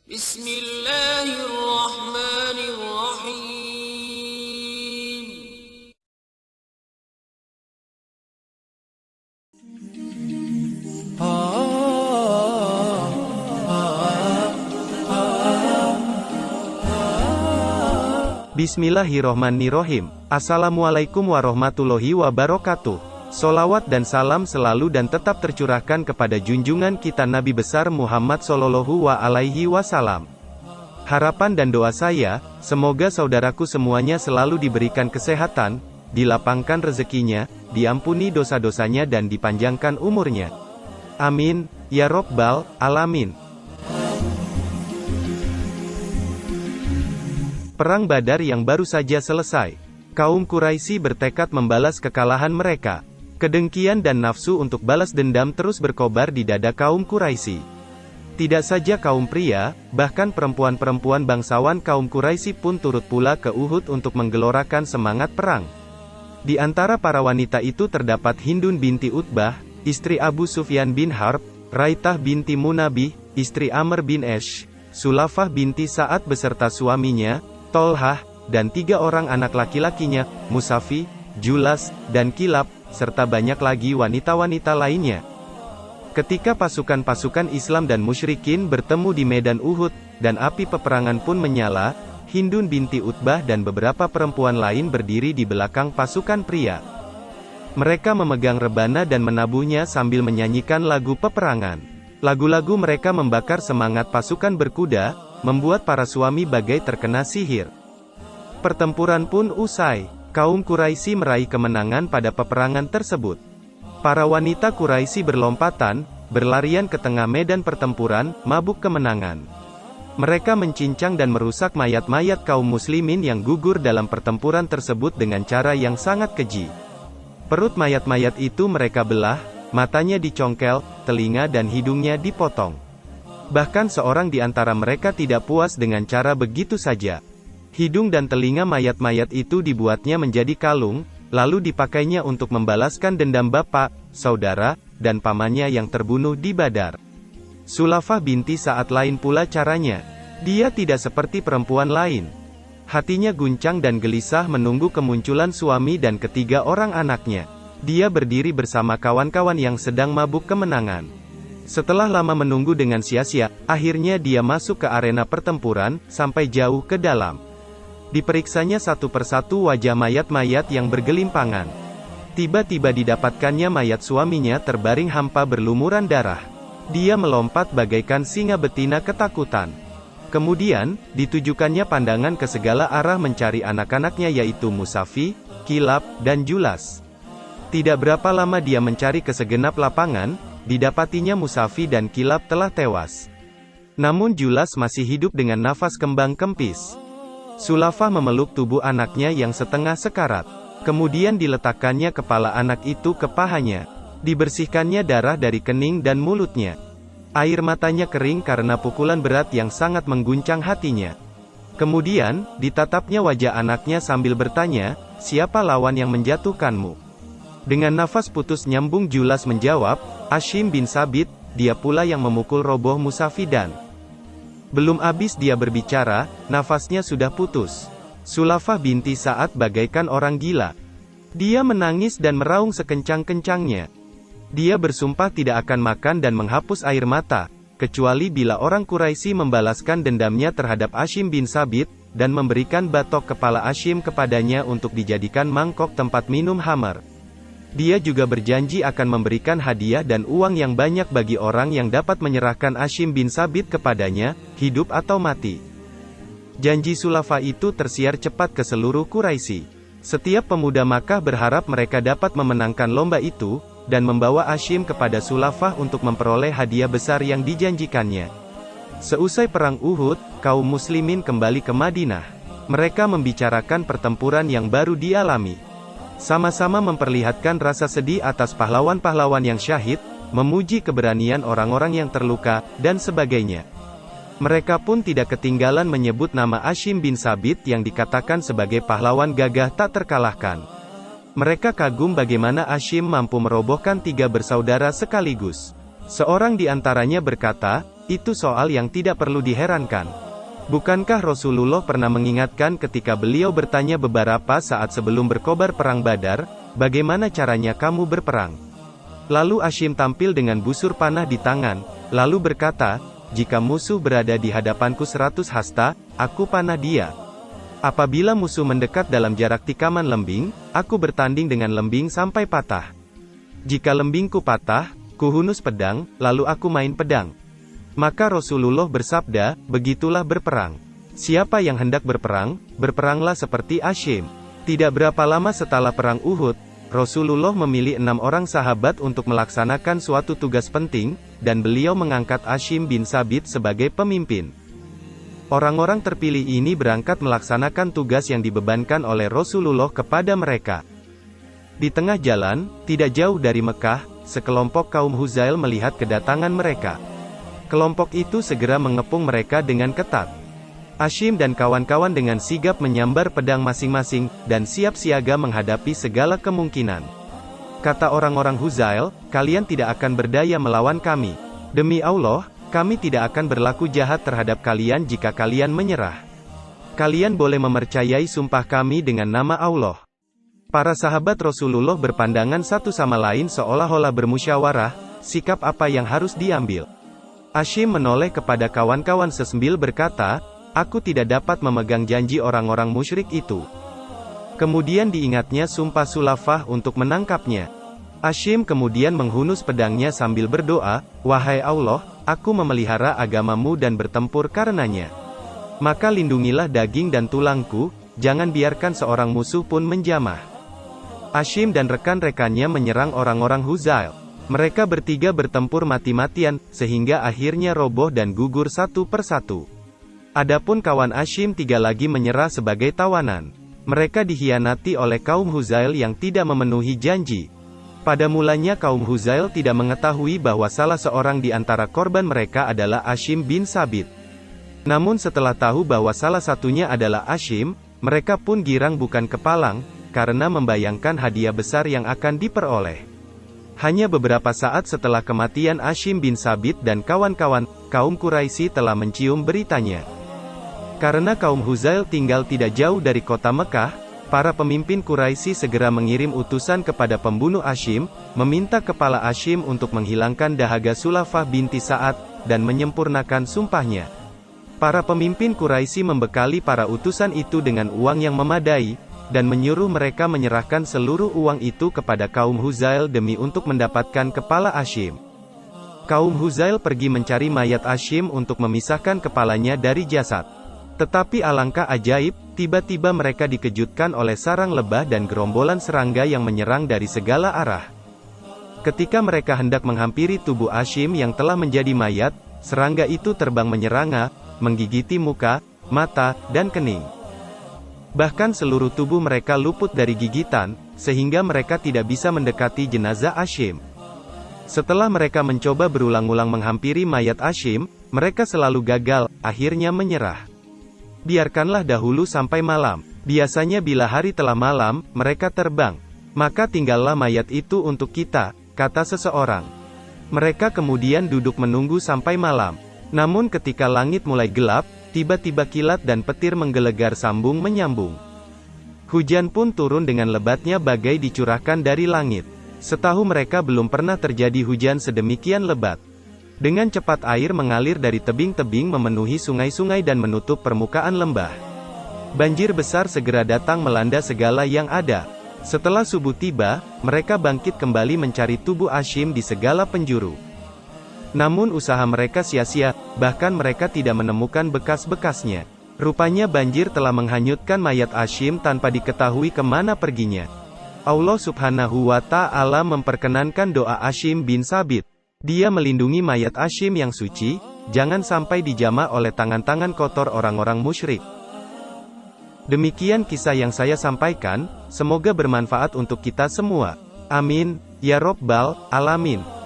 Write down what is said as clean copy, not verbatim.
Bismillahirrahmanirrahim. Bismillahirrohmanirrohim. Assalamualaikum warahmatullahi wabarakatuh. Solawat dan salam selalu dan tetap tercurahkan kepada junjungan kita Nabi besar Muhammad Shallallahu Alaihi Wasallam. Harapan dan doa saya, semoga saudaraku semuanya selalu diberikan kesehatan, dilapangkan rezekinya, diampuni dosa-dosanya dan dipanjangkan umurnya. Amin, ya Rabbal Alamin. Perang Badar yang baru saja selesai. Kaum Quraisy bertekad membalas kekalahan mereka. Kedengkian dan nafsu untuk balas dendam terus berkobar di dada kaum Quraisy. Tidak saja kaum pria, bahkan perempuan-perempuan bangsawan kaum Quraisy pun turut pula ke Uhud untuk menggelorakan semangat perang. Di antara para wanita itu terdapat Hindun binti Utbah, istri Abu Sufyan bin Harb, Raitah binti Munabih, istri Amr bin Esh, Sulafah binti Sa'ad beserta suaminya, Tolhah, dan 3 orang anak laki-lakinya, Musafi, Julas, dan Kilab, serta banyak lagi wanita-wanita lainnya. Ketika pasukan-pasukan Islam dan musyrikin bertemu di medan Uhud, dan api peperangan pun menyala, Hindun binti Utbah dan beberapa perempuan lain berdiri di belakang pasukan pria. Mereka memegang rebana dan menabuhnya sambil menyanyikan lagu peperangan. Lagu-lagu mereka membakar semangat pasukan berkuda, membuat para suami bagai terkena sihir. Pertempuran pun usai. Kaum Quraisy meraih kemenangan pada peperangan tersebut. Para wanita Quraisy berlompatan, berlarian ke tengah medan pertempuran, mabuk kemenangan. Mereka mencincang dan merusak mayat-mayat kaum muslimin yang gugur dalam pertempuran tersebut dengan cara yang sangat keji. Perut mayat-mayat itu mereka belah, matanya dicongkel, telinga dan hidungnya dipotong. Bahkan seorang di antara mereka tidak puas dengan cara begitu saja. Hidung dan telinga mayat-mayat itu dibuatnya menjadi kalung, lalu dipakainya untuk membalaskan dendam bapak, saudara, dan pamannya yang terbunuh di Badar. Sulafah binti Sa'ad lain pula caranya. Dia tidak seperti perempuan lain. Hatinya guncang dan gelisah menunggu kemunculan suami dan ketiga orang anaknya. Dia berdiri bersama kawan-kawan yang sedang mabuk kemenangan. Setelah lama menunggu dengan sia-sia, akhirnya dia masuk ke arena pertempuran, sampai jauh ke dalam. Diperiksanya satu persatu wajah mayat-mayat yang bergelimpangan. Tiba-tiba didapatkannya mayat suaminya terbaring hampa berlumuran darah. Dia melompat bagaikan singa betina ketakutan. Kemudian, ditujukannya pandangan ke segala arah mencari anak-anaknya yaitu Musafi, Kilab, dan Julas. Tidak berapa lama dia mencari ke segenap lapangan, didapatinya Musafi dan Kilab telah tewas. Namun Julas masih hidup dengan nafas kembang kempis. Sulafah memeluk tubuh anaknya yang setengah sekarat. Kemudian diletakkannya kepala anak itu ke pahanya. Dibersihkannya darah dari kening dan mulutnya. Air matanya kering karena pukulan berat yang sangat mengguncang hatinya. Kemudian, ditatapnya wajah anaknya sambil bertanya, "Siapa lawan yang menjatuhkanmu?" Dengan nafas putus nyambung Julas menjawab, "Hashim bin Sabit, dia pula yang memukul roboh Musafi dan..." Belum habis dia berbicara, nafasnya sudah putus. Sulafah binti Sa'ad bagaikan orang gila. Dia menangis dan meraung sekencang-kencangnya. Dia bersumpah tidak akan makan dan menghapus air mata, kecuali bila orang Quraisy membalaskan dendamnya terhadap Hashim bin Sabit, dan memberikan batok kepala Hashim kepadanya untuk dijadikan mangkok tempat minum khamar. Dia juga berjanji akan memberikan hadiah dan uang yang banyak bagi orang yang dapat menyerahkan Hashim bin Sabit kepadanya, hidup atau mati. Janji Sulafah itu tersiar cepat ke seluruh Quraisy. Setiap pemuda Makkah berharap mereka dapat memenangkan lomba itu, dan membawa Hashim kepada Sulafah untuk memperoleh hadiah besar yang dijanjikannya. Seusai perang Uhud, kaum muslimin kembali ke Madinah. Mereka membicarakan pertempuran yang baru dialami. Sama-sama memperlihatkan rasa sedih atas pahlawan-pahlawan yang syahid, memuji keberanian orang-orang yang terluka, dan sebagainya. Mereka pun tidak ketinggalan menyebut nama Hashim bin Sabit yang dikatakan sebagai pahlawan gagah tak terkalahkan. Mereka kagum bagaimana Hashim mampu merobohkan 3 bersaudara sekaligus. Seorang di antaranya berkata, Itu soal yang tidak perlu diherankan. Bukankah Rasulullah pernah mengingatkan ketika beliau bertanya beberapa saat sebelum berkobar perang Badar, bagaimana caranya kamu berperang? Lalu Hashim tampil dengan busur panah di tangan, lalu berkata, jika musuh berada di hadapanku 100 hasta, aku panah dia. Apabila musuh mendekat dalam jarak tikaman lembing, aku bertanding dengan lembing sampai patah. Jika lembingku patah, kuhunus pedang, lalu aku main pedang. Maka Rasulullah bersabda, begitulah berperang. Siapa yang hendak berperang, berperanglah seperti Hashim. Tidak berapa lama setelah perang Uhud, Rasulullah memilih 6 orang sahabat untuk melaksanakan suatu tugas penting, dan beliau mengangkat Hashim bin Thabit sebagai pemimpin. Orang-orang terpilih ini berangkat melaksanakan tugas yang dibebankan oleh Rasulullah kepada mereka. Di tengah jalan, tidak jauh dari Mekah, sekelompok kaum Huzail melihat kedatangan mereka. Kelompok itu segera mengepung mereka dengan ketat. Hashim dan kawan-kawan dengan sigap menyambar pedang masing-masing, dan siap siaga menghadapi segala kemungkinan. Kata orang-orang Huzail, kalian tidak akan berdaya melawan kami. Demi Allah, kami tidak akan berlaku jahat terhadap kalian jika kalian menyerah. Kalian boleh mempercayai sumpah kami dengan nama Allah. Para sahabat Rasulullah berpandangan satu sama lain seolah-olah bermusyawarah, sikap apa yang harus diambil. Hashim menoleh kepada kawan-kawan sesambil berkata, aku tidak dapat memegang janji orang-orang musyrik itu. Kemudian diingatnya sumpah Sulafah untuk menangkapnya. Hashim kemudian menghunus pedangnya sambil berdoa, wahai Allah, aku memelihara agamamu dan bertempur karenanya. Maka lindungilah daging dan tulangku, jangan biarkan seorang musuh pun menjamah. Hashim dan rekan-rekannya menyerang orang-orang Huzail. Mereka bertiga bertempur mati-matian, sehingga akhirnya roboh dan gugur satu persatu. Adapun kawan Hashim 3 lagi menyerah sebagai tawanan. Mereka dikhianati oleh kaum Huzail yang tidak memenuhi janji. Pada mulanya kaum Huzail tidak mengetahui bahwa salah seorang di antara korban mereka adalah Hashim bin Thabit. Namun setelah tahu bahwa salah satunya adalah Hashim, mereka pun girang bukan kepalang, karena membayangkan hadiah besar yang akan diperoleh. Hanya beberapa saat setelah kematian Hashim bin Thabit dan kawan-kawan, kaum Quraisy telah mencium beritanya. Karena kaum Huzail tinggal tidak jauh dari kota Mekah, para pemimpin Quraisy segera mengirim utusan kepada pembunuh Hashim, meminta kepala Hashim untuk menghilangkan dahaga Sulafah binti Sa'ad, dan menyempurnakan sumpahnya. Para pemimpin Quraisy membekali para utusan itu dengan uang yang memadai, dan menyuruh mereka menyerahkan seluruh uang itu kepada kaum Huzail demi untuk mendapatkan kepala Hashim. Kaum Huzail pergi mencari mayat Hashim untuk memisahkan kepalanya dari jasad. Tetapi alangkah ajaib, tiba-tiba mereka dikejutkan oleh sarang lebah dan gerombolan serangga yang menyerang dari segala arah. Ketika mereka hendak menghampiri tubuh Hashim yang telah menjadi mayat, serangga itu terbang menyerangnya, menggigiti muka, mata, dan kening. Bahkan seluruh tubuh mereka luput dari gigitan, sehingga mereka tidak bisa mendekati jenazah Hashim. Setelah mereka mencoba berulang-ulang menghampiri mayat Hashim, mereka selalu gagal, akhirnya menyerah. Biarkanlah dahulu sampai malam. Biasanya bila hari telah malam, mereka terbang. Maka tinggallah mayat itu untuk kita, kata seseorang. Mereka kemudian duduk menunggu sampai malam. Namun ketika langit mulai gelap, tiba-tiba kilat dan petir menggelegar sambung menyambung. Hujan pun turun dengan lebatnya bagai dicurahkan dari langit. Setahu mereka belum pernah terjadi hujan sedemikian lebat. Dengan cepat air mengalir dari tebing-tebing memenuhi sungai-sungai dan menutup permukaan lembah. Banjir besar segera datang melanda segala yang ada. Setelah subuh tiba, mereka bangkit kembali mencari tubuh Hashim di segala penjuru. Namun usaha mereka sia-sia, bahkan mereka tidak menemukan bekas-bekasnya. Rupanya banjir telah menghanyutkan mayat Hashim tanpa diketahui kemana perginya. Allah subhanahu wa ta'ala memperkenankan doa Hashim bin Thabit. Dia melindungi mayat Hashim yang suci, jangan sampai dijamah oleh tangan-tangan kotor orang-orang musyrik. Demikian kisah yang saya sampaikan, semoga bermanfaat untuk kita semua. Amin, ya Rabbal Alamin.